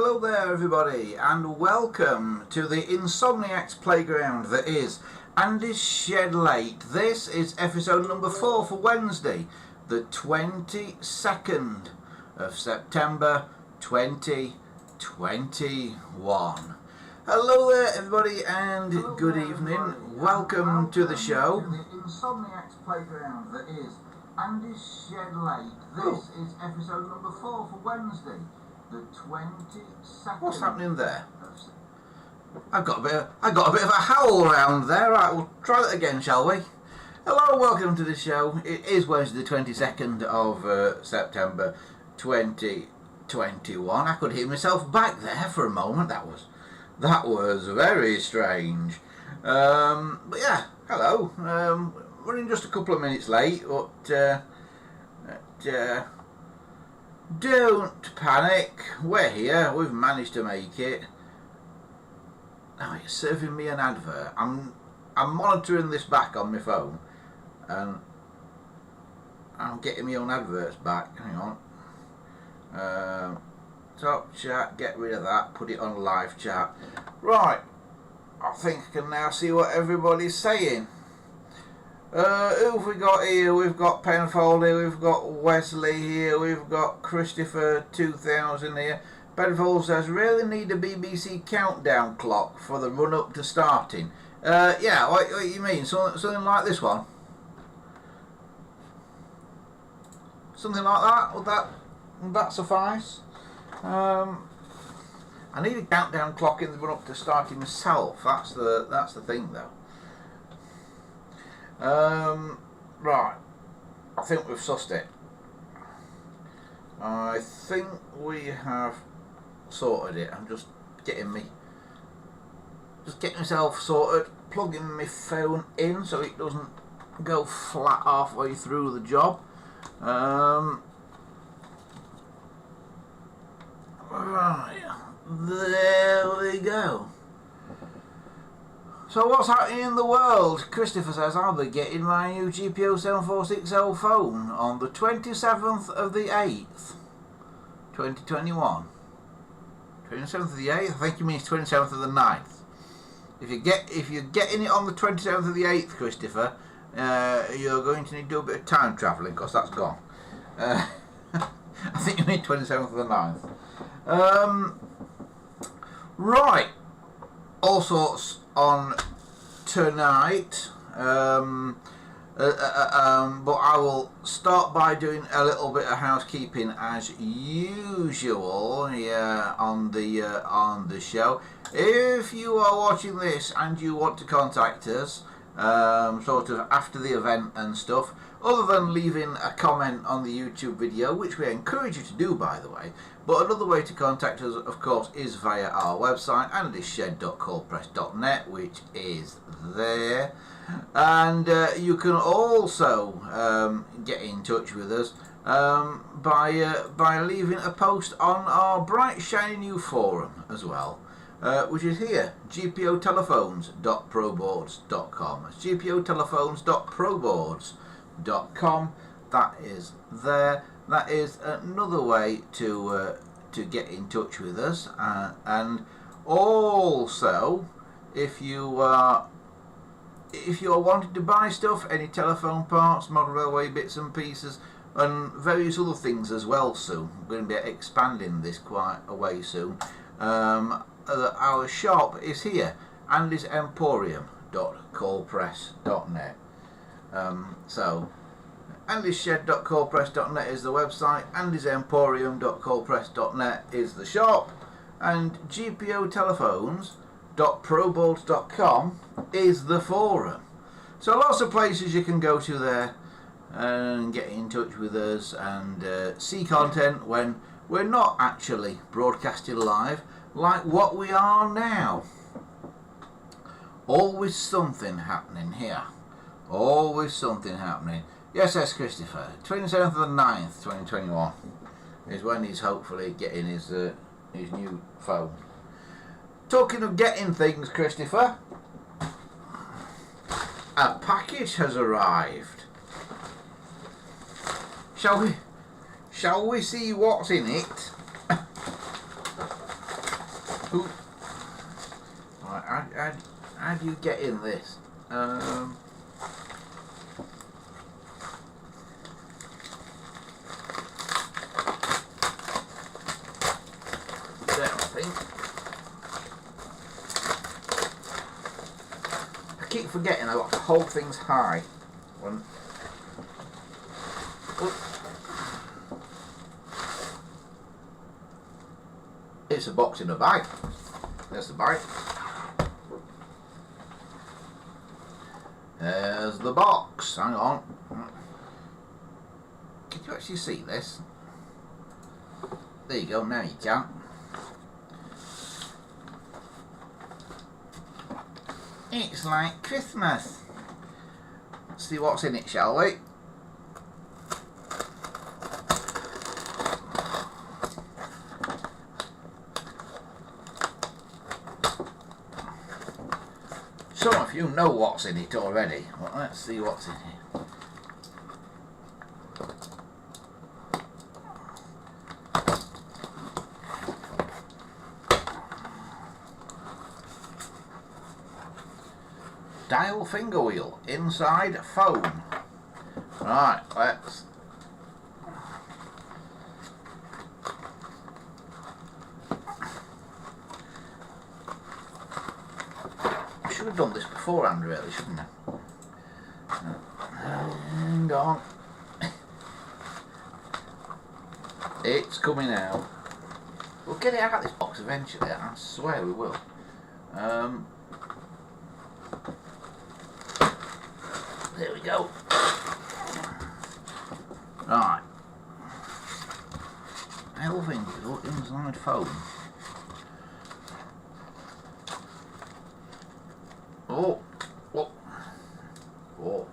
Hello there everybody and welcome to the Insomniac's playground that is Andy's Shed Late. This is episode number 4 for Wednesday, the 22nd of September 2021. Hello there everybody and good evening. Welcome to the show. The Insomniac's playground that is Andy's Shed Late. This is episode number 4 for Wednesday, the 22nd. What's happening there? I got a bit of a howl around there. Right, we'll try that again, shall we? Hello, welcome to the show. It is Wednesday, the 22nd of September 2021. I could hear myself back there for a moment. That was very strange. But yeah, hello. We're in just a couple of minutes late, but don't panic. We're here. We've managed to make it. Now you're serving me an advert. I'm monitoring this back on my phone, and I'm getting my own adverts back. Hang on. Top chat. Get rid of that. Put it on live chat. Right. I think I can now see what everybody's saying. Who have we got here? We've got Penfold here, we've got Wesley here, we've got Christopher 2000 here. Penfold says, really need a BBC countdown clock for the run up to starting. Yeah, what you mean? Something like this one? Something like that? Would that suffice? I need a countdown clock in the run up to starting myself. That's the thing though. Right, I think we've sussed it. I think we have sorted it. I'm just getting myself sorted, plugging my phone in so it doesn't go flat halfway through the job. Right, there we go. So what's happening in the world? Christopher says, I'll be getting my new GPO 7460 phone on the 27th of the 8th, 2021. 27th of the 8th? I think he means 27th of the 9th. If you're getting it on the 27th of the 8th, Christopher, you're going to need to do a bit of time travelling, because that's gone. I think you mean 27th of the 9th. Right. All sorts on tonight, but I will start by doing a little bit of housekeeping as usual here on the show. If you are watching this and you want to contact us sort of after the event and stuff, other than leaving a comment on the YouTube video, which we encourage you to do, by the way, but another way to contact us, of course, is via our website, andyshed.coldpress.net, which is there. And you can also get in touch with us by leaving a post on our bright, shiny new forum as well, which is here, gpotelephones.proboards.com. It's gpotelephones.proboards.com. That is there. That is another way to get in touch with us, and also if you are wanting to buy stuff, any telephone parts, model railway bits and pieces, and various other things as well soon. We're going to be expanding this quite a way soon. Our shop is here, andysemporium.coldpress.net. So andyshed.coldpress.net is the website, andysemporium.coldpress.net is the shop, and gpotelephones.proboards.com is the forum. So lots of places you can go to there and get in touch with us and see content when we're not actually broadcasting live like what we are now. Always something happening here. Always something happening. Yes, Christopher. 27th of the 9th, 2021 is when he's hopefully getting his new phone. Talking of getting things, Christopher, a package has arrived. Shall we see what's in it? Who? Right, how do you get in this? There, I think. I keep forgetting I've got to hold things high. It's a box in a bag. There's the bag. There's the box. Hang on. Can you actually see this? There you go, now you can. It's like Christmas. Let's see what's in it, shall we? Some of you know what's in it already. Well, let's see what's in here. Dial finger wheel, inside foam. Right, let's... I should have done this beforehand really, shouldn't I? Hang on. It's coming out. We'll get it out of this box eventually, I swear we will. There we go. Right. Elving wheel, inside foam. Oh, oh, oh!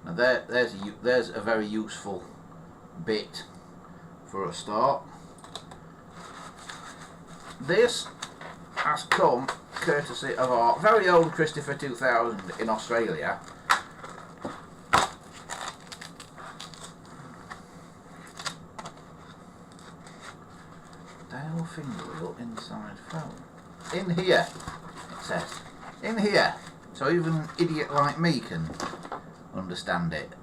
Now there's a very useful bit for a start. This has come courtesy of our very old Christopher 2000 in Australia. Dial finger wheel inside foam. In here, it says. In here. So even an idiot like me can understand it.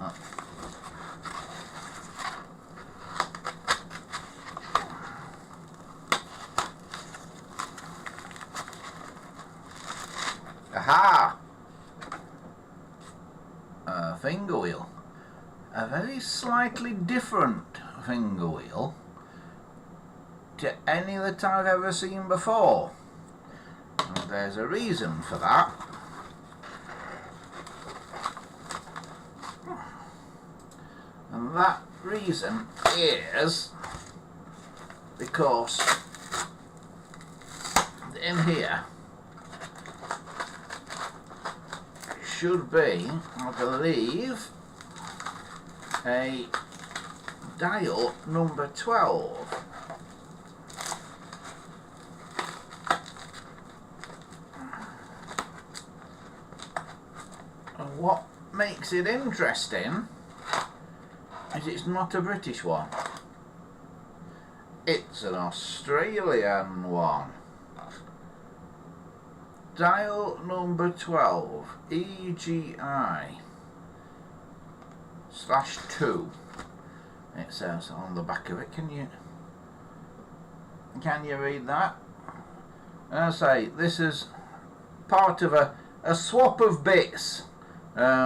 Aha! A finger wheel. A very slightly different finger wheel to any that I've ever seen before. And there's a reason for that. And that reason is because in here should be, I believe, a dial number 12. And what makes it interesting is it's not a British one. It's an Australian one. Dial number 12, EGI/2. It says on the back of it. Can you read that? And I say this is part of a swap of bits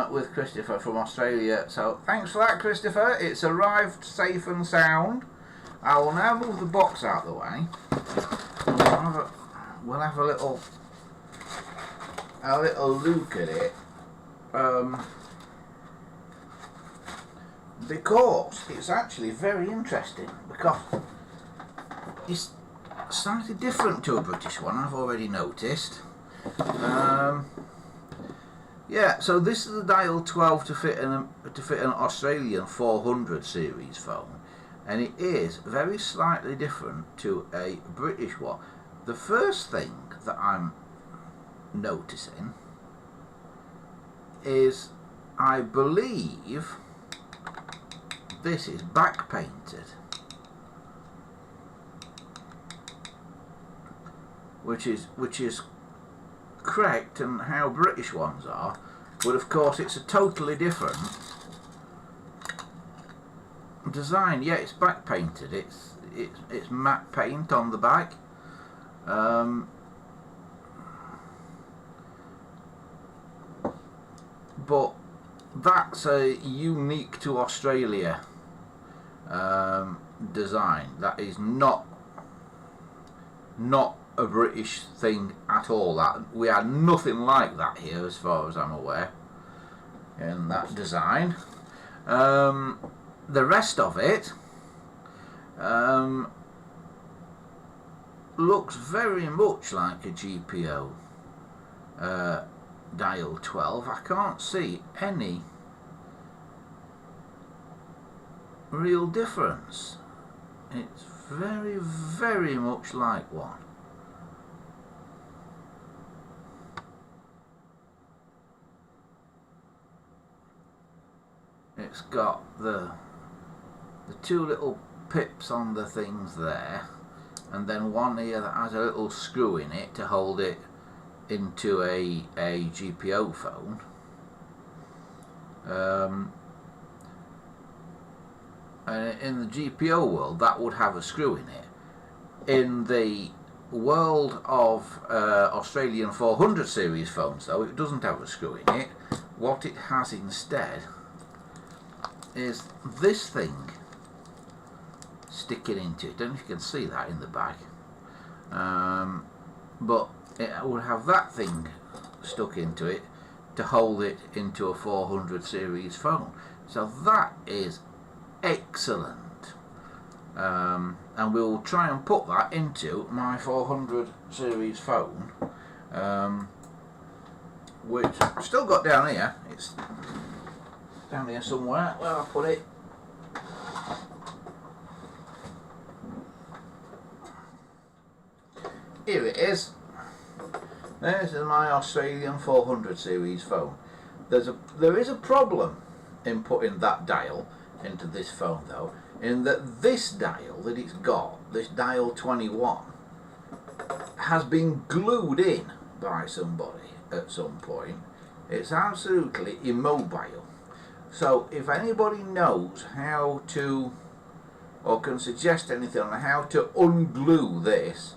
with Christopher from Australia. So thanks for that, Christopher. It's arrived safe and sound. I will now move the box out of the way. We'll have a little look at it, because it's actually very interesting, because it's slightly different to a British one, I've already noticed. Yeah, so this is the dial 12 to fit an Australian 400 series phone, and it is very slightly different to a British one. The first thing that I'm noticing is, I believe this is back painted. which is correct, and how British ones are, but of course it's a totally different design. Yeah, it's back painted. It's matte paint on the back. But that's a unique to Australia design. That is not a British thing at all. That we had nothing like that here, as far as I'm aware, in that design. The rest of it looks very much like a GPO dial 12. I can't see any real difference. It's very, very much like one. It's got the two little pips on the things there, and then one here that has a little screw in it to hold it into a GPO phone. And in the GPO world, that would have a screw in it. In the world of Australian 400 series phones, though, it doesn't have a screw in it. What it has instead is this thing sticking into it. I don't know if you can see that in the back, but it would have that thing stuck into it to hold it into a 400 series phone. So that is excellent, and we'll try and put that into my 400 series phone, which I've still got down here. It's down here somewhere where I put it. Here it is. This is my Australian 400 series phone. There is a problem in putting that dial into this phone, though, in that this dial that it's got, this dial 21, has been glued in by somebody at some point. It's absolutely immobile. So if anybody knows how to, or can suggest anything on how to unglue this,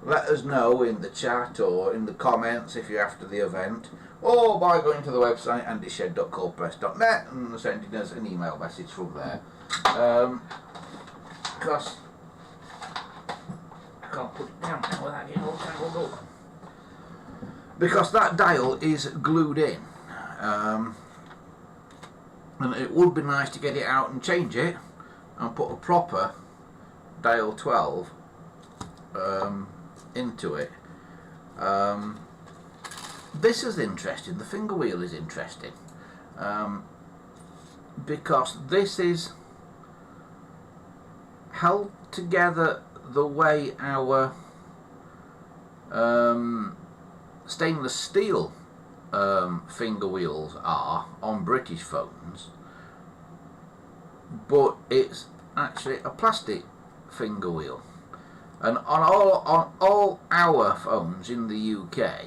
let us know in the chat or in the comments if you're after the event, or by going to the website andyshed.coldpress.net and sending us an email message from there. Because I can't put it down now without getting all tangled up. Because that dial is glued in. And it would be nice to get it out and change it and put a proper dial 12 into it. This is interesting. The finger wheel is interesting, because this is held together the way our stainless steel finger wheels are on British phones, but it's actually a plastic finger wheel. And on all our phones in the UK,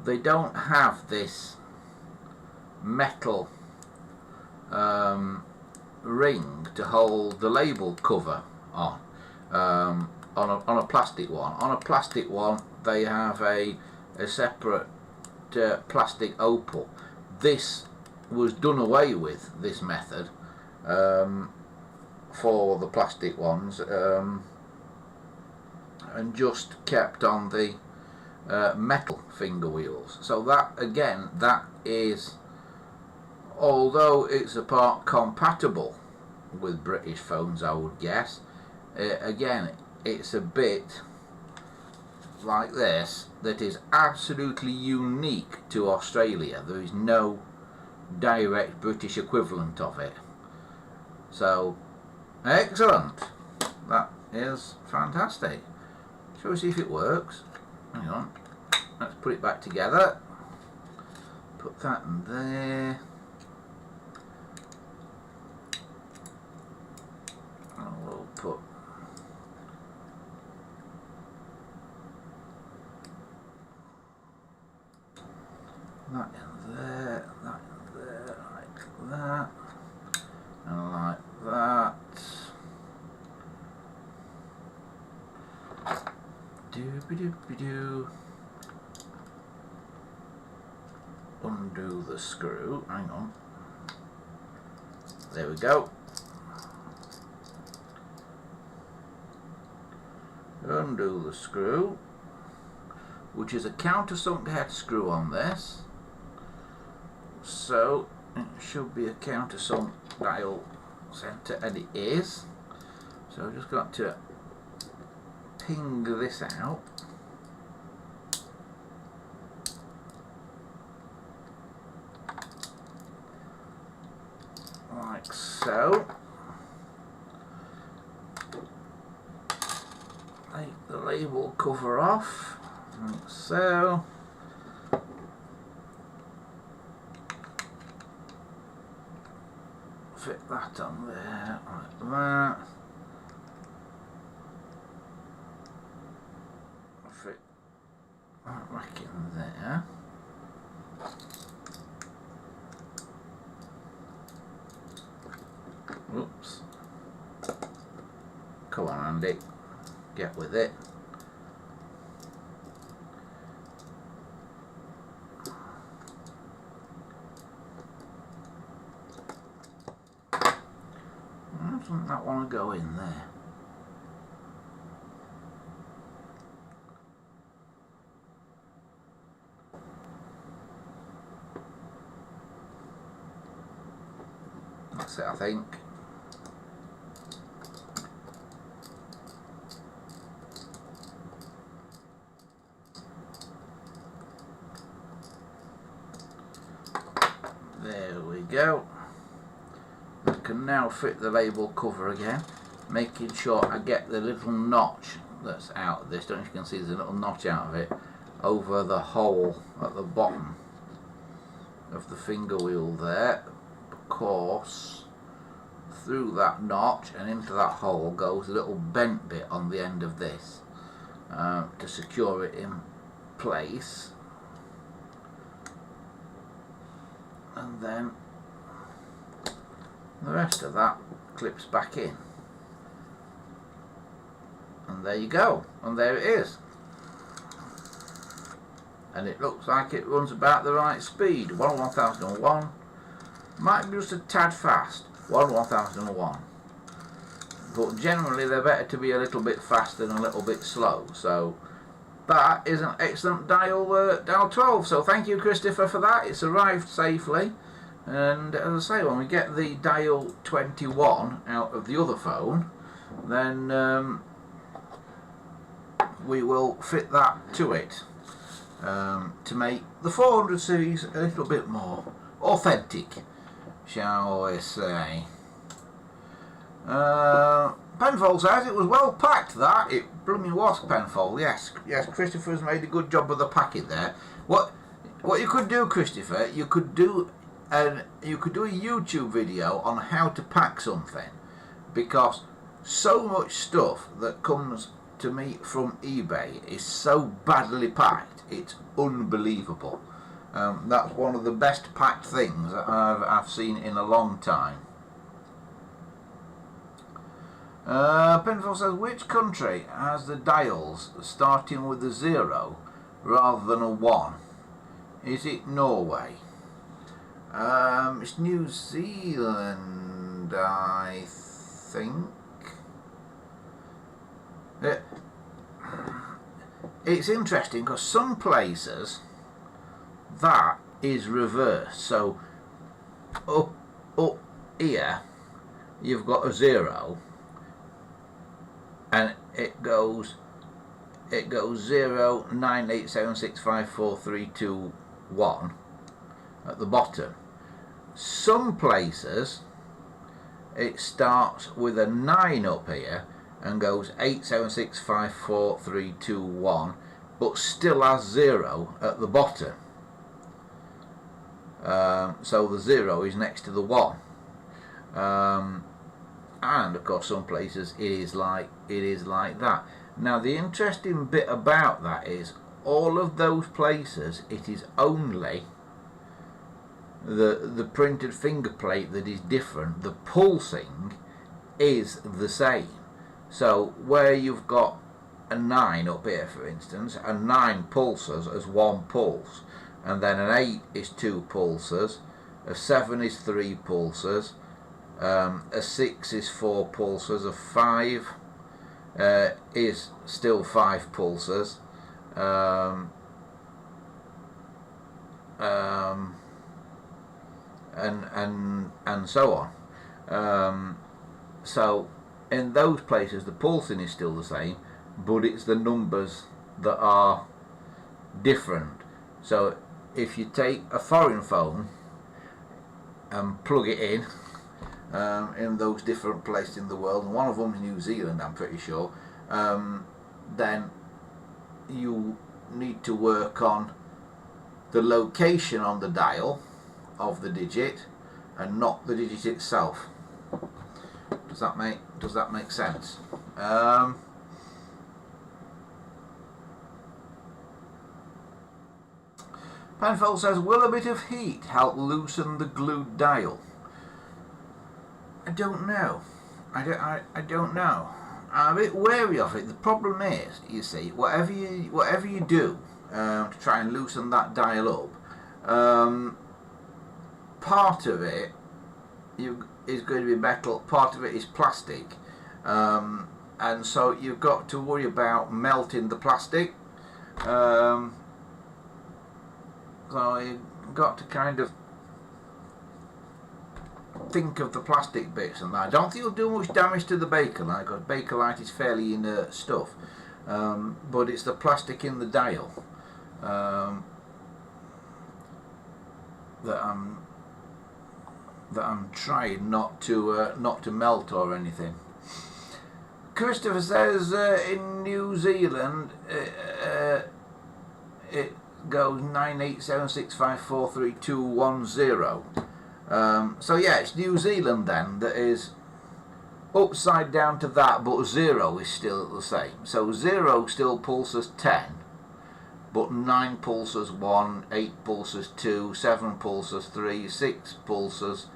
they don't have this metal ring to hold the label cover on. On a plastic one. On a plastic one, they have a separate plastic opal. This was done away with, this method, for the plastic ones, and just kept on the metal finger wheels. So that, again, that is, although it's a part compatible with British phones, I would guess, again, it's a bit like this that is absolutely unique to Australia. There is no direct British equivalent of it. So, excellent. That is fantastic. Shall we see if it works? Hang on. Let's put it back together. Put that in there. And we'll put that in there, that in there, like that, and like that. Doobie-doobie-doo. Undo the screw, hang on. There we go. Undo the screw, which is a countersunk head screw on this. So it should be a countersunk dial center, and it is. So I've just got to ping this out. Like so. Take the label cover off, like so. Fit that on there, like that. Fit that back in there. Oops. Come on, Andy. Get with it. Doesn't that want to go in there? That's it, I think. There we go. I can now fit the label cover again, making sure I get the little notch that's out of this. Don't know if you can see there's a little notch out of it over the hole at the bottom of the finger wheel there. Of course, through that notch and into that hole goes a little bent bit on the end of this to secure it in place. And then the rest of that clips back in, and there you go, and there it is, and it looks like it runs about the right speed. 1/1001, might be just a tad fast, 1/1001, but generally they're better to be a little bit fast than a little bit slow. So that is an excellent dial 12. So thank you, Christopher, for that. It's arrived safely. And as I say, when we get the dial 21 out of the other phone, then we will fit that to it to make the 400 series a little bit more authentic, shall we say. Penfold says it was well packed, that. It blooming was, Penfold. Yes, Christopher's made a good job of the packing there. What you could do, Christopher, you could do a YouTube video on how to pack something, because so much stuff that comes to me from eBay is so badly packed, it's unbelievable. That's one of the best packed things that I've seen in a long time. Penfold says, which country has the dials starting with a 0 rather than a 1? Is it Norway? It's New Zealand, I think. It's interesting because some places that is reversed. So up here you've got a 0, and it goes 0, 9, 8, 7, 6, 5, 4, 3, 2, 1 at the bottom. Some places it starts with a 9 up here and goes 8, 7, 6, 5, 4, 3, 2, 1, but still has 0 at the bottom. So the 0 is next to the 1. And of course some places it is like that. Now the interesting bit about that is all of those places it is only the printed finger plate that is different. The pulsing is the same. So where you've got a 9 up here, for instance, a 9 pulses as 1 pulse, and then an 8 is 2 pulses, a 7 is 3 pulses, a 6 is 4 pulses, a 5 is still 5 pulses, and so on. So in those places the pulsing is still the same, but it's the numbers that are different. So if you take a foreign phone and plug it in those different places in the world, and one of them is New Zealand, I'm pretty sure, then you need to work on the location on the dial of the digit and not the digit itself. Does that make sense? Penfold says, will a bit of heat help loosen the glued dial? I don't know. I don't know. I'm a bit wary of it. The problem is, you see, whatever you do to try and loosen that dial up, part of it is going to be metal, part of it is plastic, and so you've got to worry about melting the plastic. So you've got to kind of think of the plastic bits and that. I don't think it'll do much damage to the Bakelite, because Bakelite is fairly inert stuff, but it's the plastic in the dial that I'm trying not to melt or anything. Christopher says in New Zealand it goes 98765432110. So yeah, it's New Zealand then that is upside down to that, but 0 is still the same. So 0 still pulses 10, but 9 pulses 1, 8 pulses 2, 7 pulses 3, 6 pulses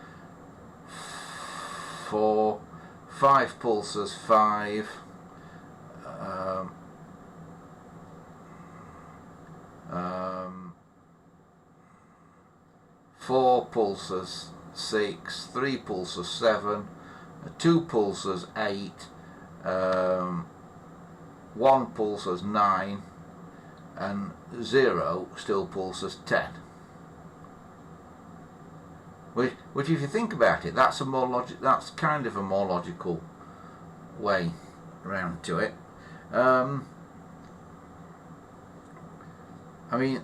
4, 5 pulses 5, 4 pulses 6, 3 pulses 7, 2 pulses 8, 1 pulses 9, and 0 still pulses 10. Which if you think about it, that's kind of a more logical way around to it. I mean,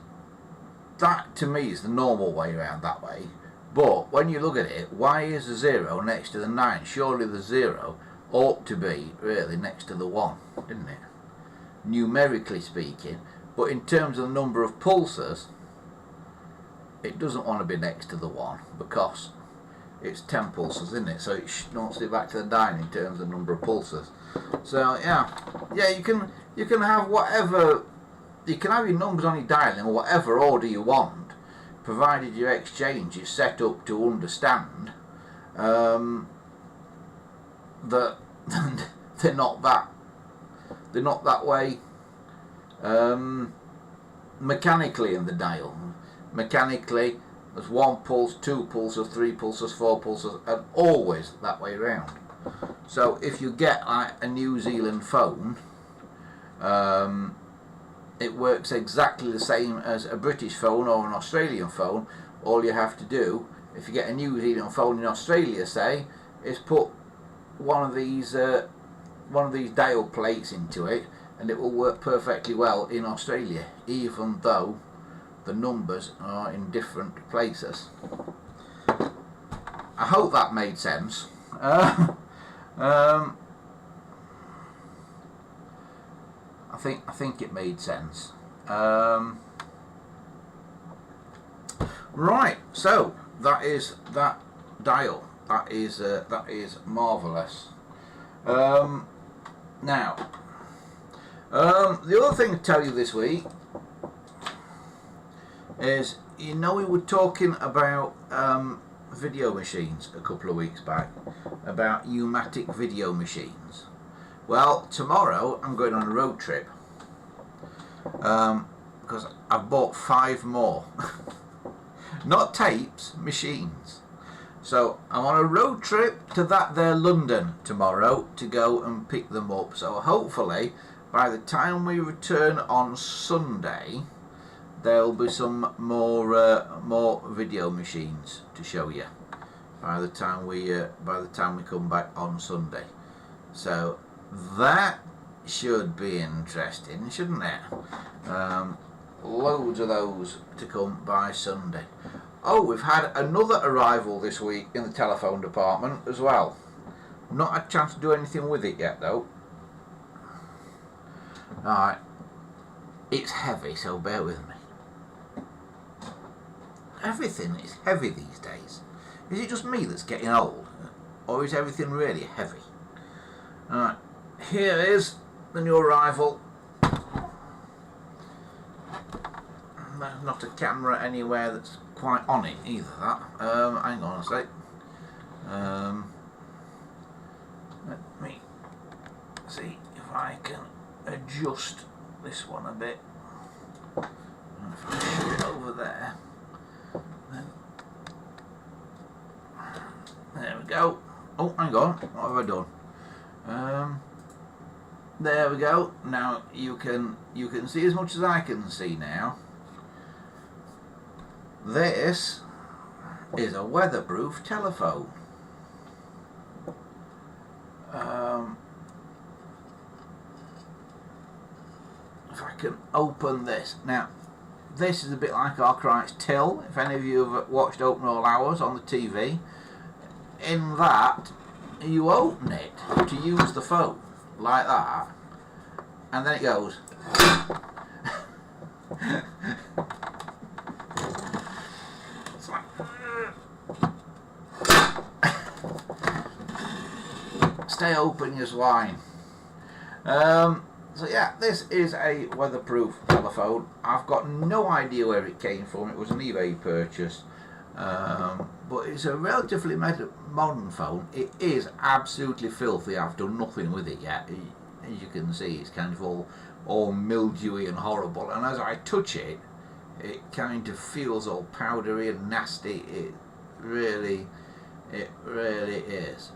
that to me is the normal way around that way. But when you look at it, why is the 0 next to the 9? Surely the 0 ought to be really next to the 1, didn't it? Numerically speaking. But in terms of the number of pulses, it doesn't want to be next to the 1, because it's 10 pulses, isn't it? So it wants to be back to the 9 in terms of number of pulses. So yeah, you can have whatever. You can have your numbers on your dial in whatever order you want, provided your exchange is set up to understand that they're not that way mechanically in the dial. Mechanically, there's 1 pulse, 2 pulses, 3 pulses, 4 pulses, and always that way around. So if you get like a New Zealand phone, it works exactly the same as a British phone or an Australian phone. All you have to do, if you get a New Zealand phone in Australia, say, is put one of these dial plates into it, and it will work perfectly well in Australia, even though the numbers are in different places. I hope that made sense. I think it made sense. Right, so that is that dial. That is marvelous. Now, the other thing to tell you this week is, you know, we were talking about video machines a couple of weeks back, about U-matic video machines. Well, tomorrow I'm going on a road trip because I've bought 5 more. Not tapes, machines. So I'm on a road trip to that there London tomorrow to go and pick them up. So hopefully by the time we return on Sunday, there'll be some more video machines to show you. By the time we come back on Sunday, so that should be interesting, shouldn't it? Loads of those to come by Sunday. Oh, we've had another arrival this week in the telephone department as well. Not had a chance to do anything with it yet though. Alright, it's heavy, so bear with me. Everything is heavy these days. Is it just me that's getting old? Or is everything really heavy? Alright, here is the new arrival. There's not a camera anywhere that's quite on it either, that. Hang on a sec. Let me see if I can adjust this one a bit. And if I shove it over there, then there we go. Oh, hang on, what have I done? There we go. Now you can see as much as I can see now. This is a weatherproof telephone. If I can open this. Now, this is a bit like Arkwright's till, if any of you have watched Open All Hours on the TV. In that, you open it to use the phone, like that, and then it goes. Stay open, you swine. So yeah, this is a weatherproof telephone. I've got no idea where it came from. It was an eBay purchase, but it's a relatively modern phone. It is absolutely filthy. I've done nothing with it yet. As you can see, it's kind of all mildewy and horrible. And as I touch it, it kind of feels all powdery and nasty. It really is.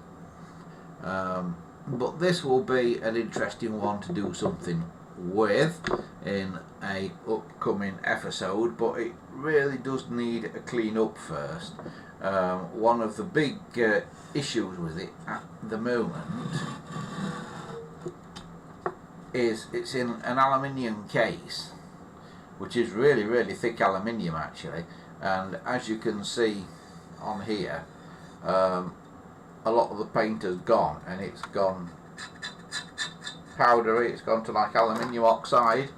But this will be an interesting one to do something with in a upcoming episode, but it really does need a clean up first. One of the big issues with it at the moment is it's in an aluminium case, which is really thick aluminium actually, and as you can see on here, a lot of the paint has gone, and it's gone powdery. It's gone to like aluminium oxide.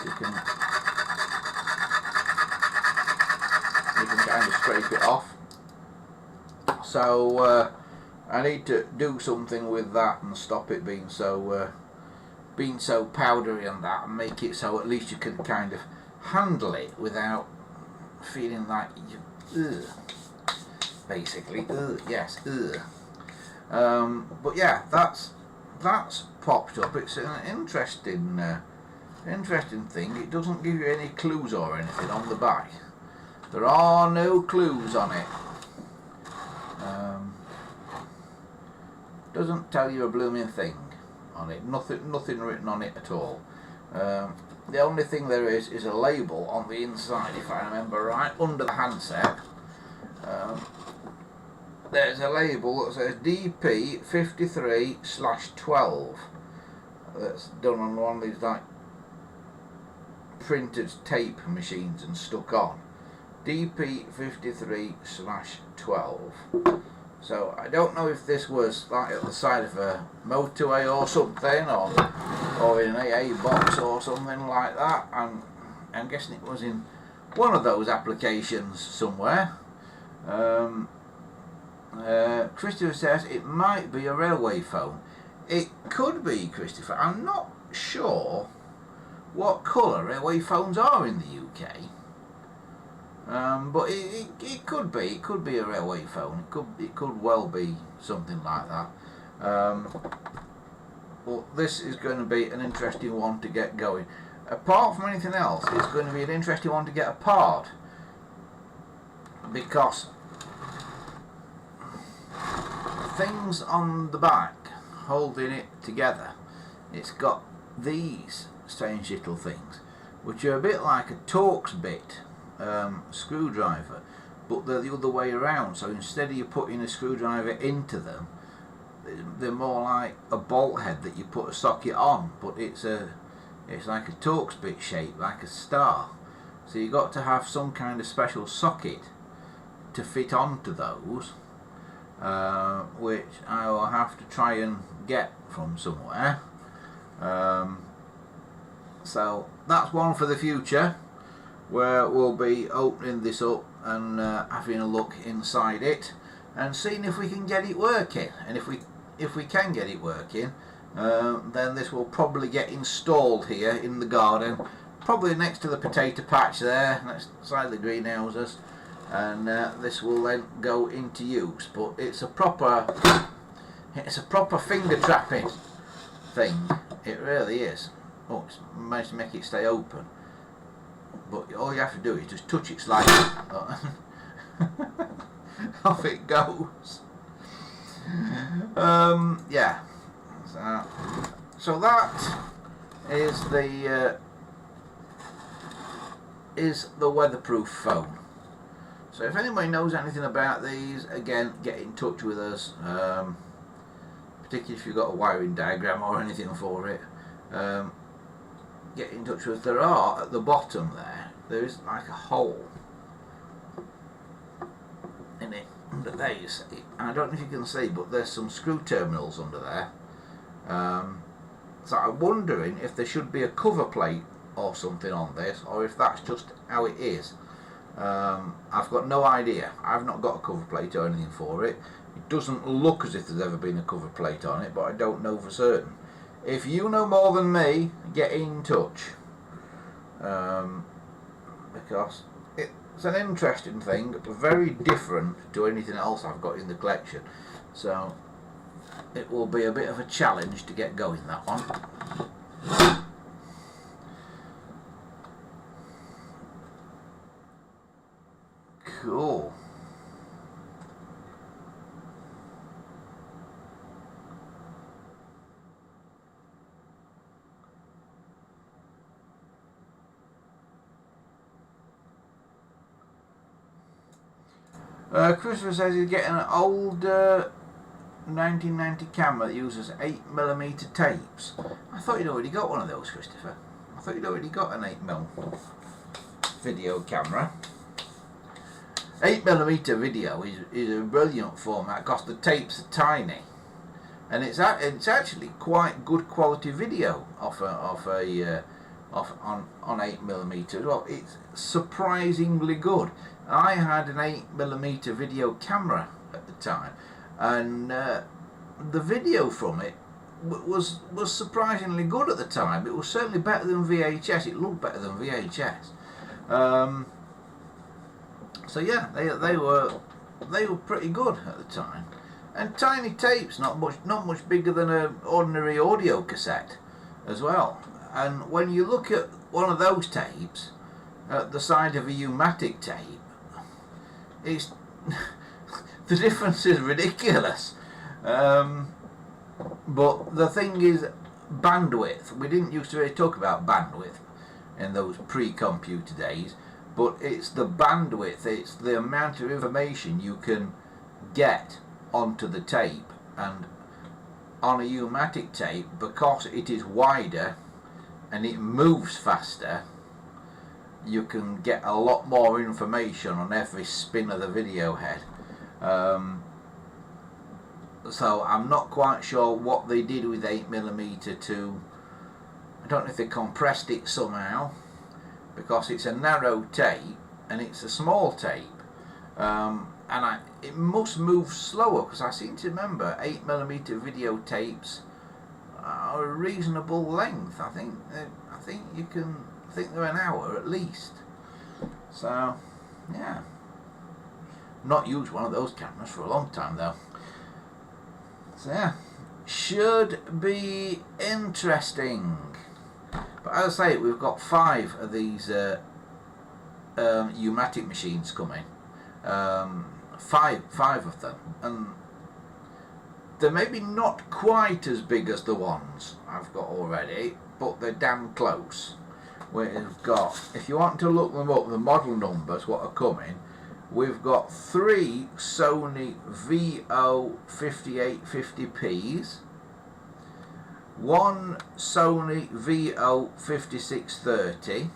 You can kind of scrape it off. So I need to do something with that and stop it being so powdery and that, and make it so at least you can kind of handle it without feeling like you. Basically, yes. But yeah, that's popped up. It's an interesting thing. It doesn't give you any clues or anything on the back. There are no clues on it. Doesn't tell you a blooming thing on it. Nothing written on it at all. The only thing there is a label on the inside, if I remember right, under the handset. There's a label that says DP53/12. That's done on one of these like printed tape machines and stuck on. DP53/12. So I don't know if this was like at the side of a motorway or something, or in an AA box or something like that. I'm guessing it was in one of those applications somewhere. Christopher says it might be a railway phone. It could be, Christopher. I'm not sure what colour railway phones are in the UK. But it could be a railway phone. It could well be something like that. Well, this is going to be an interesting one to get going. Apart from anything else, it's going to be an interesting one to get apart, because things on the back holding it together, it's got these strange little things which are a bit like a Torx bit screwdriver, but they're the other way around. So instead of you putting a screwdriver into them, they're more like a bolt head that you put a socket on, but it's like a Torx bit shape, like a star. So you've got to have some kind of special socket to fit onto those, which I will have to try and get from somewhere. So that's one for the future, where we'll be opening this up and having a look inside it and seeing if we can get it working. And if we can get it working, then this will probably get installed here in the garden, probably next to the potato patch there, next side of the greenhouses, and this will then go into use. But it's a proper finger trapping thing. It really is. Oh, it's managed to make it stay open, but all you have to do is just touch it slightly. Off it goes. Yeah. So that is the weatherproof phone. So if anybody knows anything about these, again, get in touch with us. Particularly if you've got a wiring diagram or anything for it. Get in touch with us. There are at the bottom there is like a hole in it under there, you see. I don't know if you can see, but there's some screw terminals under there. So I'm wondering if there should be a cover plate or something on this, or if that's just how it is. I've got no idea. I've not got a cover plate or anything for it. It doesn't look as if there's ever been a cover plate on it, but I don't know for certain. If you know more than me, get in touch, because it's an interesting thing, very different to anything else I've got in the collection. So it will be a bit of a challenge to get going, that one. Cool. Christopher says he's getting an old 1990 camera that uses 8mm tapes. I thought you'd already got one of those, Christopher. I thought you'd already got an 8mm video camera. 8mm video is a brilliant format because the tapes are tiny, and it's actually quite good quality video on 8mm. Well, it's surprisingly good. I had an 8mm video camera at the time, and the video from it was surprisingly good at the time. It was certainly better than VHS. It looked better than VHS. So yeah, they were pretty good at the time. And tiny tapes, not much bigger than an ordinary audio cassette as well. And when you look at one of those tapes at the side of a U-matic tape, it's the difference is ridiculous. But the thing is bandwidth. We didn't used to really talk about bandwidth in those pre-computer days, but it's the bandwidth, it's the amount of information you can get onto the tape. And on a U-matic tape, because it is wider and it moves faster, you can get a lot more information on every spin of the video head. So I'm not quite sure what they did with 8mm to, I don't know if they compressed it somehow, because it's a narrow tape and it's a small tape, and it must move slower, because I seem to remember 8mm video tapes are a reasonable length. I think you can think they're an hour at least. So yeah, not used one of those cameras for a long time though. So yeah, should be interesting. But as I say, we've got 5 of these U-matic machines coming. 5 of them, and they're maybe not quite as big as the ones I've got already, but they're damn close. We've got, if you want to look them up, the model numbers, what are coming, we've got 3 Sony VO5850Ps, 1 Sony VO5630,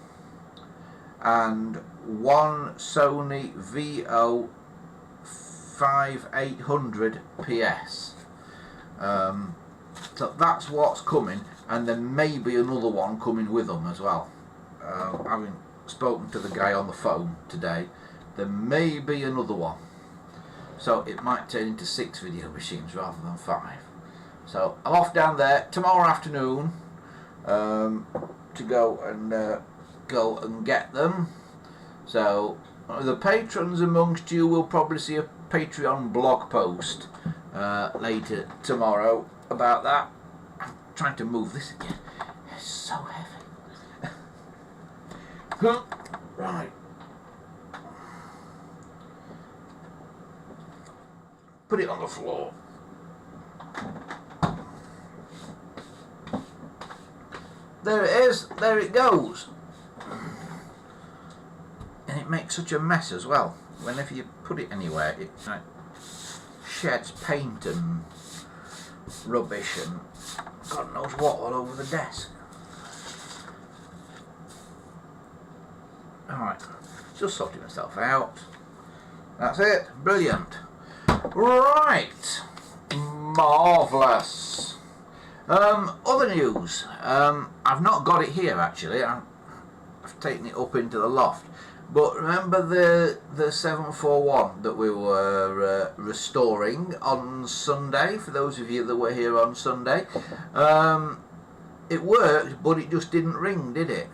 and 1 Sony VO5800 PS. So that's what's coming, and there may be another one coming with them as well. Having spoken to the guy on the phone today, there may be another one. So it might turn into 6 video machines rather than 5. So I'm off down there tomorrow afternoon to go and get them. So the patrons amongst you will probably see a Patreon blog post later tomorrow about that. I'm trying to move this again. It's so heavy. Right. Put it on the floor. There it is. There it goes. And it makes such a mess as well. Whenever you put it anywhere, it like sheds paint and rubbish and God knows what all over the desk. Alright, just sorting myself out. That's it. Brilliant. Right. Marvellous. Other news. I've not got it here actually. I've taken it up into the loft. But remember the 741 that we were restoring on Sunday, for those of you that were here on Sunday? It worked, but it just didn't ring, did it?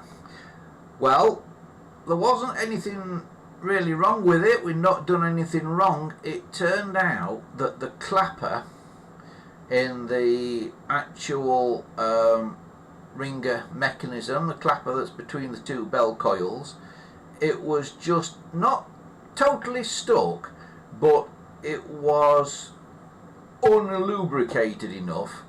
Well, there wasn't anything really wrong with it. We'd not done anything wrong. It turned out that the clapper in the actual ringer mechanism, the clapper that's between the 2 bell coils, it was just not totally stuck, but it was unlubricated enough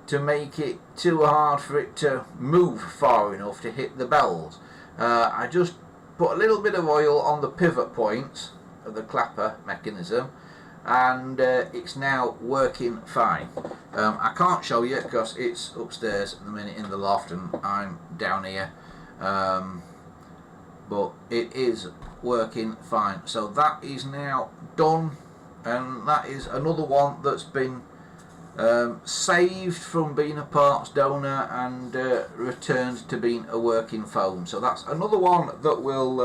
to make it too hard for it to move far enough to hit the bells. I just put a little bit of oil on the pivot points of the clapper mechanism, and it's now working fine. I can't show you because it's upstairs at the minute in the loft and I'm down here, but it is working fine. So that is now done, and that is another one that's been saved from being a parts donor and returned to being a working phone. So that's another one that will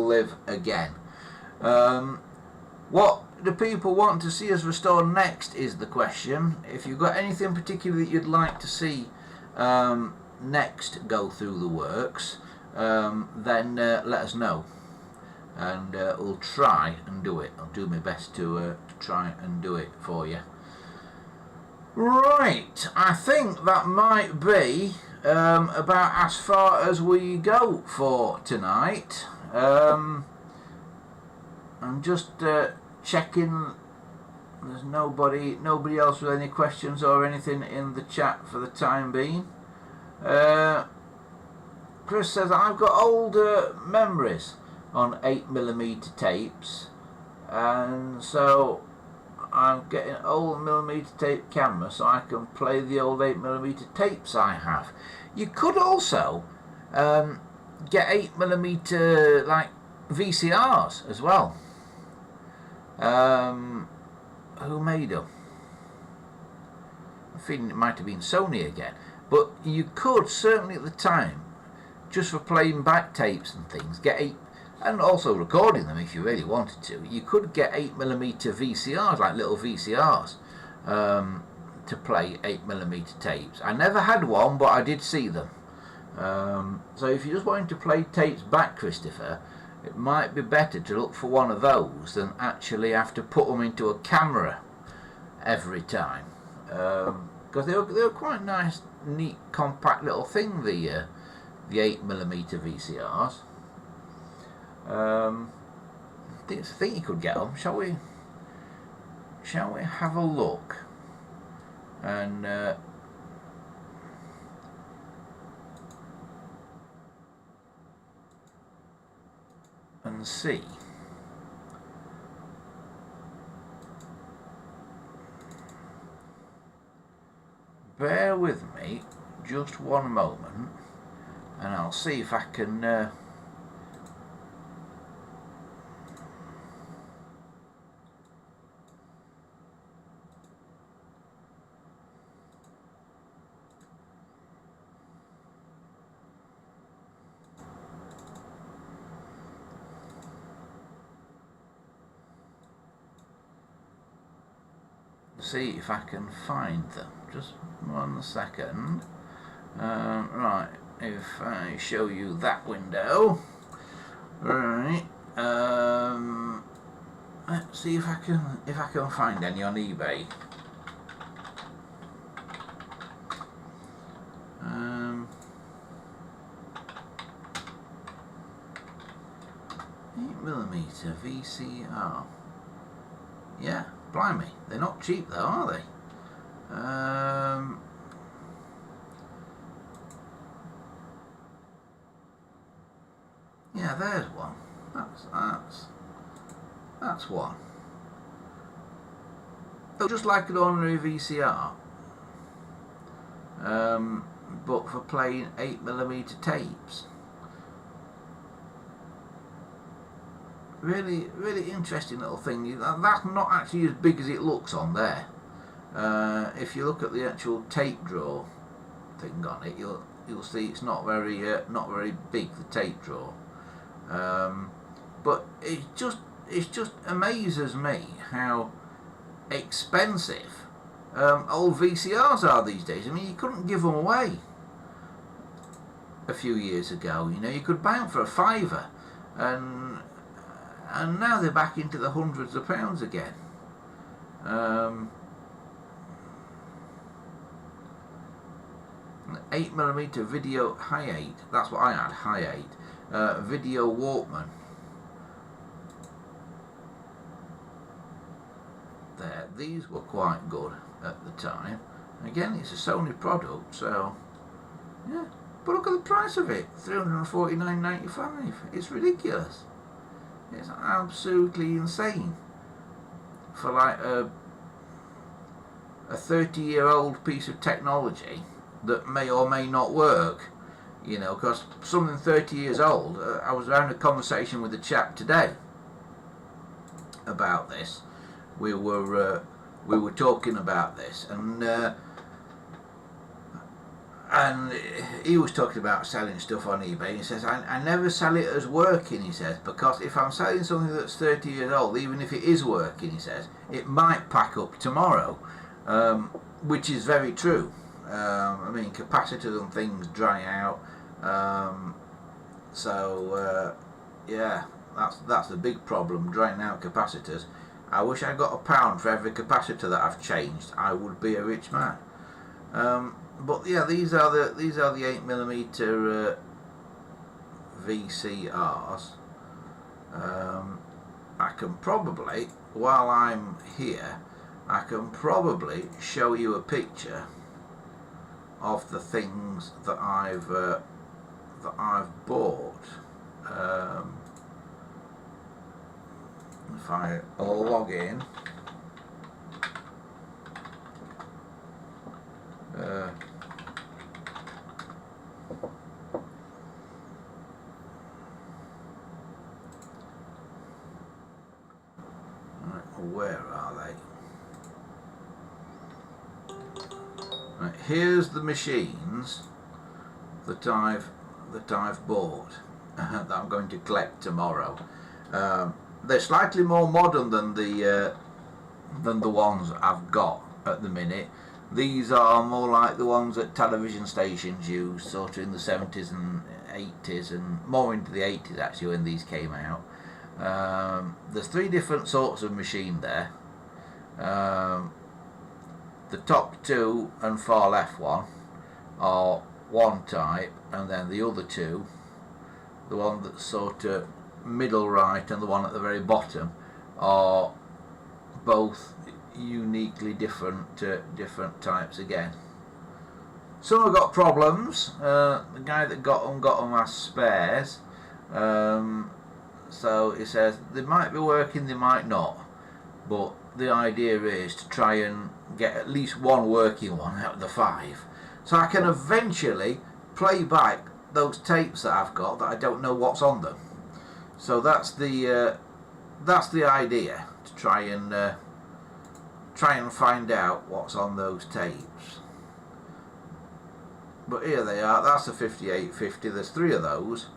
live again. What do people want to see us restore next is the question. If you've got anything particular that you'd like to see next go through the works, then let us know, and we'll try and do it. I'll do my best to try and do it for you. Right, I think that might be about as far as we go for tonight. I'm just checking there's nobody else with any questions or anything in the chat for the time being. Chris says, I've got older memories on 8mm tapes, and so I'm getting an old millimeter tape camera so I can play the old 8mm tapes I have. You could also get 8mm like VCRs as well. Who made them? I'm feeling it might have been Sony again, but you could certainly at the time, just for playing back tapes and things, get 8, and also recording them if you really wanted to, you could get 8mm VCRs, like little VCRs, to play 8mm tapes. I never had one, but I did see them. So if you're just wanting to play tapes back, Christopher, it might be better to look for one of those than actually have to put them into a camera every time. Because they were quite nice, neat, compact little thing, the 8mm VCRs. I think you could get them. Shall we have a look and see? Bear with me just one moment and I'll see if I can see if I can find them. Just 1 second. Right, if I show you that window, right. Let's see if I can find any on eBay. 8mm VCR. Yeah, blimey, they're not cheap though, are they? Yeah, there's one. That's one. So just like an ordinary VCR, but for playing 8mm tapes. Really, really interesting little thing. That's not actually as big as it looks on there. If you look at the actual tape drawer thing on it, you'll see it's not very big, the tape drawer. But it just amazes me how expensive old VCRs are these days. I mean, you couldn't give them away a few years ago. You know, you could buy them for a £5, and now they're back into the hundreds of pounds again. 8mm video high 8. That's what I had, high 8. Video Walkman. There, these were quite good at the time. Again, it's a Sony product, so yeah. But look at the price of it, £349.95. It's ridiculous. It's absolutely insane for like a 30-year-old piece of technology that may or may not work. You know, because something 30 years old. I was having a conversation with a chap today about this. We were talking about this, and he was talking about selling stuff on eBay. He says, I never sell it as working, he says, because if I'm selling something that's 30 years old, even if it is working, he says, it might pack up tomorrow, which is very true. I mean, capacitors and things dry out, yeah, that's a big problem, drying out capacitors. I wish I got £1 for every capacitor that I've changed. I would be a rich man. But yeah, these are the 8mm VCRs. I can probably, while I'm here, I can probably show you a picture of the things that I've bought. If I log in. Where are they? Right, here's the machines that I've bought that I'm going to collect tomorrow. They're slightly more modern than the ones I've got at the minute. These are more like the ones that television stations used, sort of in the 70s and 80s, and more into the 80s actually when these came out. There's three different sorts of machine there. The top two and far left one are one type, and then the other two, the one that's sort of middle right and the one at the very bottom, are both uniquely different types again. Some have got problems. The guy that got them as spares. So he says they might be working, they might not, but the idea is to try and get at least one working one out of the 5, so I can eventually play back those tapes that I've got that I don't know what's on them. So that's the idea, to try and find out what's on those tapes. But here they are. That's a 5850. There's 3 of those.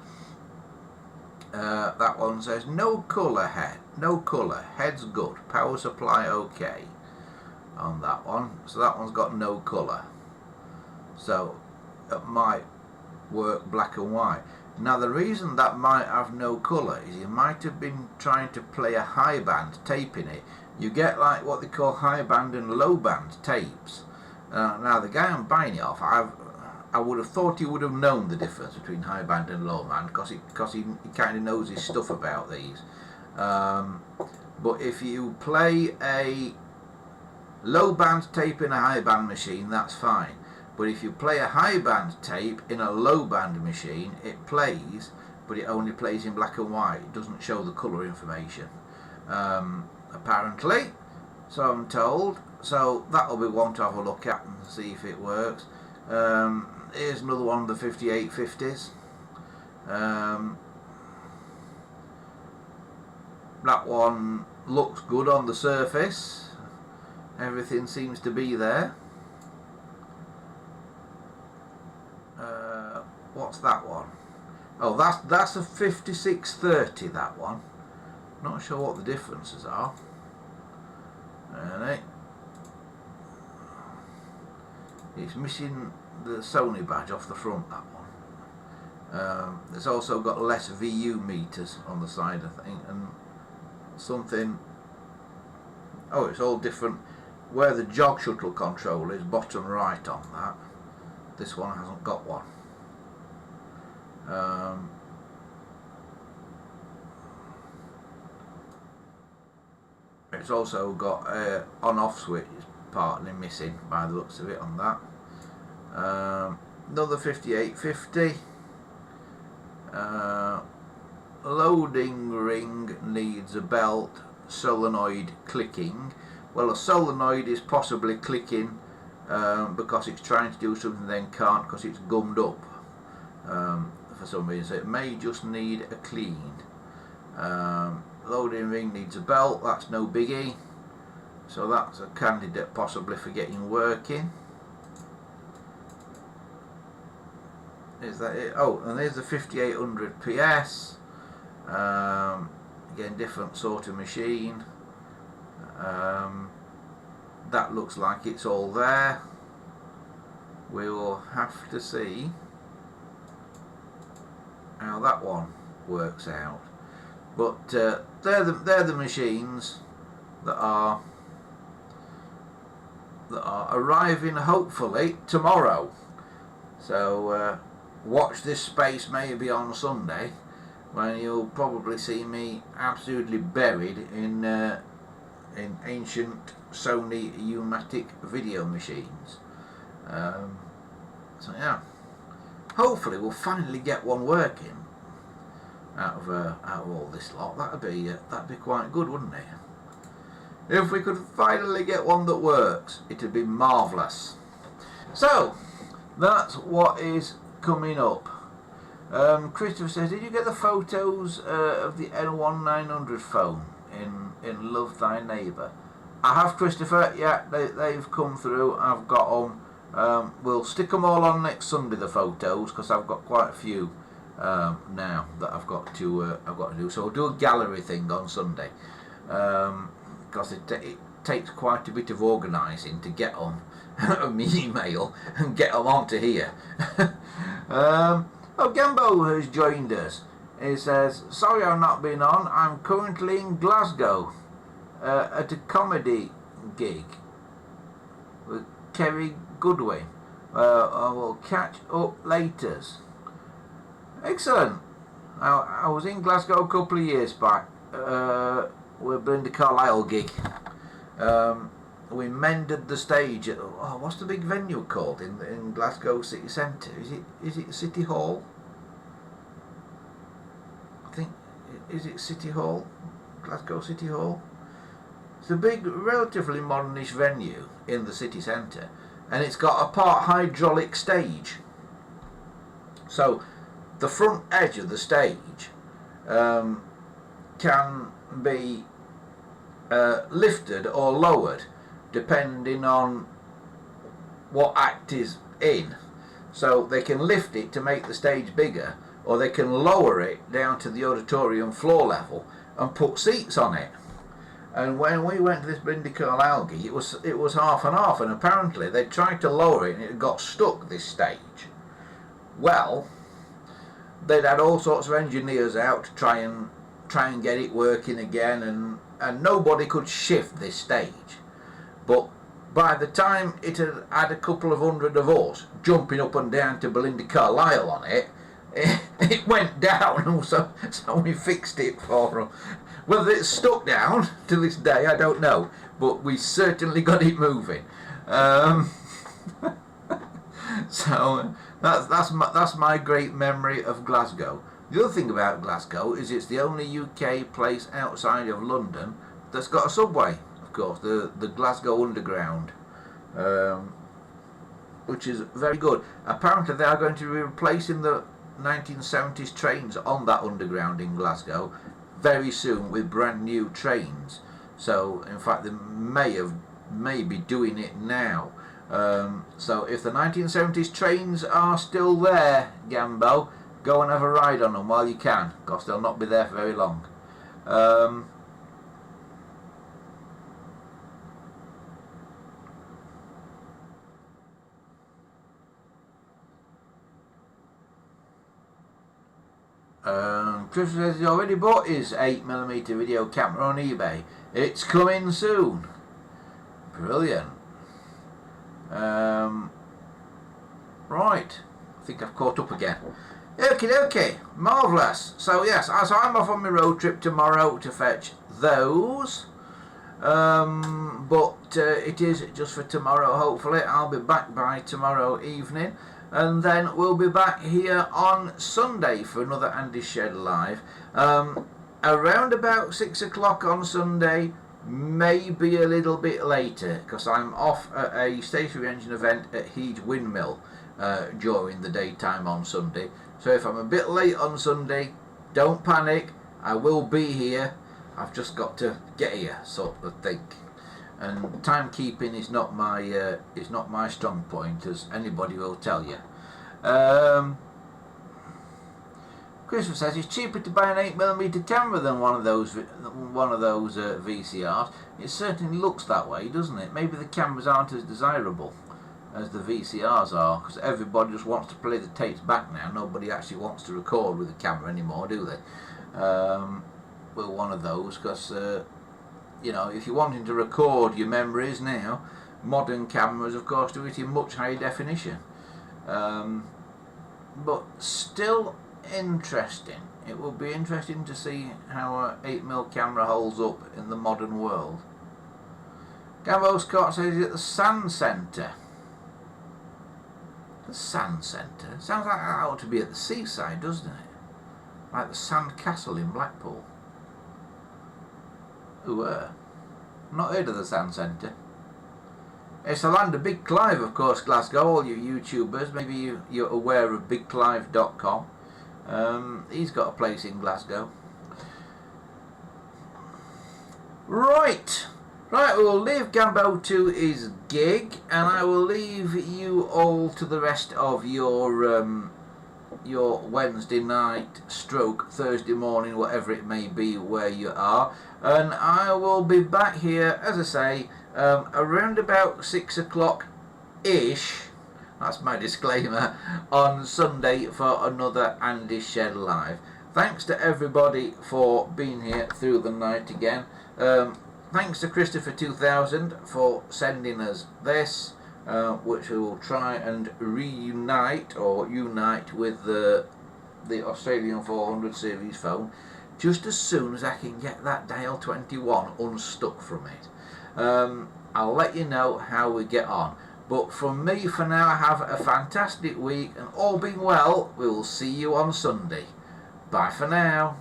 That one says no colour head, no colour, head's good, power supply okay on that one. So that one's got no colour, so it might work black and white. Now the reason that might have no colour is you might have been trying to play a high band taping it. You get like what they call high band and low band tapes. Now the guy I'm buying it off, I would have thought he would have known the difference between high band and low band, because he kind of knows his stuff about these. But if you play a low band tape in a high band machine, that's fine. But if you play a high band tape in a low band machine, it plays, but it only plays in black and white. It doesn't show the colour information, apparently, so I'm told. So that'll be one to have a look at and see if it works. Here's another one of the 5850s. That one looks good on the surface. Everything seems to be there. What's that one? Oh, that's a 5630, that one. Not sure what the differences are. Really? It's missing the Sony badge off the front, that one. It's also got less VU meters on the side, I think, and something. Oh, it's all different. Where the jog shuttle control is, bottom right on that. This one hasn't got one. It's also got a on-off switch, partly missing by the looks of it on that. Another 5850. Loading ring needs a belt, solenoid clicking. Well, a solenoid is possibly clicking because it's trying to do something then can't because it's gummed up for some reason. So it may just need a clean. Loading ring needs a belt, that's no biggie. So that's a candidate possibly for getting working. Is that it? Oh, and there's the 5800 PS. Again, different sort of machine. That looks like it's all there. We will have to see how that one works out. But they're the machines that are arriving hopefully tomorrow. So watch this space maybe on Sunday, when you'll probably see me absolutely buried in ancient Sony U-matic video machines. So yeah, hopefully we'll finally get one working out of all this lot. That'd be quite good, wouldn't it? If we could finally get one that works, it'd be marvellous. So that's what is coming up. Christopher says, did you get the photos of the N1900 phone in Love Thy Neighbour? I have, Christopher. Yeah, they've come through. I've got them. We'll stick them all on next Sunday, the photos, because I've got quite a few now that I've got to do. So we'll do a gallery thing on Sunday, because it takes quite a bit of organising to get on my email and get them onto here. Oh, Gambo has joined us. He says, sorry I've not been on. I'm currently in Glasgow at a comedy gig with Kerry Goodwin. I will catch up later. Excellent. I was in Glasgow a couple of years back with Belinda Carlisle gig. We mended the stage at, what's the big venue called in Glasgow city centre? Is it City Hall? I think, is it City Hall? Glasgow City Hall? It's a big, relatively modernish venue in the city centre, and it's got a part hydraulic stage. So the front edge of the stage can be lifted or lowered depending on what act is in. So they can lift it to make the stage bigger, or they can lower it down to the auditorium floor level and put seats on it. And when we went to this Belinda Carlisle gig, it was half and half, and apparently they tried to lower it and it got stuck, this stage. Well, they'd had all sorts of engineers out to try and get it working again, and nobody could shift this stage. But by the time it had a couple of hundred of us jumping up and down to Belinda Carlisle on it, it went down, so we fixed it for them. Whether it's stuck down to this day, I don't know, but we certainly got it moving. So that's my great memory of Glasgow. The other thing about Glasgow is it's the only UK place outside of London that's got a subway, of course, the Glasgow Underground, which is very good. Apparently they are going to be replacing the 1970s trains on that underground in Glasgow very soon with brand new trains. So in fact they may be doing it now. So if the 1970s trains are still there, Gambo, go and have a ride on them while you can, because they'll not be there for very long. Chris says he already bought his 8mm video camera on eBay. It's coming soon. Brilliant. Right, I think I've caught up again. Okay, marvellous. So yes, so I'm off on my road trip tomorrow to fetch those. But it is just for tomorrow, hopefully. I'll be back by tomorrow evening, and then we'll be back here on Sunday for another Andy Shed Live. Around about 6 o'clock on Sunday, maybe a little bit later, because I'm off at a stationary engine event at Heed Windmill during the daytime on Sunday. So if I'm a bit late on Sunday, don't panic, I will be here. I've just got to get here, sort of thing. And timekeeping is not my strong point, as anybody will tell you. Christopher says it's cheaper to buy an 8mm camera than one of those VCRs. It certainly looks that way, doesn't it? Maybe the cameras aren't as desirable as the VCRs are, because everybody just wants to play the tapes back now. Nobody actually wants to record with a camera anymore, do they? Well, one of those, because you know, if you're wanting to record your memories now, modern cameras, of course, do it in much higher definition. But still interesting. It will be interesting to see how an 8mm camera holds up in the modern world. Gavo Scott says he's at the Sand Centre. The Sand Centre? Sounds like that ought to be at the seaside, doesn't it? Like the Sand Castle in Blackpool. Not heard of the Sand Centre. It's the land of Big Clive, of course, Glasgow. All you YouTubers, maybe you're aware of BigClive.com. He's got a place in Glasgow. Right, we will leave Gambo to his gig, and I will leave you all to the rest of your your Wednesday night stroke Thursday morning, whatever it may be where you are, and I will be back here, as I say, around about 6 o'clock ish, that's my disclaimer, on Sunday for another Andy Shed Live. Thanks to everybody for being here through the night again. Thanks to Christopher 2000 for sending us this, which we will try and reunite or unite with the Australian 400 series phone just as soon as I can get that dial 21 unstuck from it. I'll let you know how we get on. But from me for now, have a fantastic week, and all being well, we will see you on Sunday. Bye for now.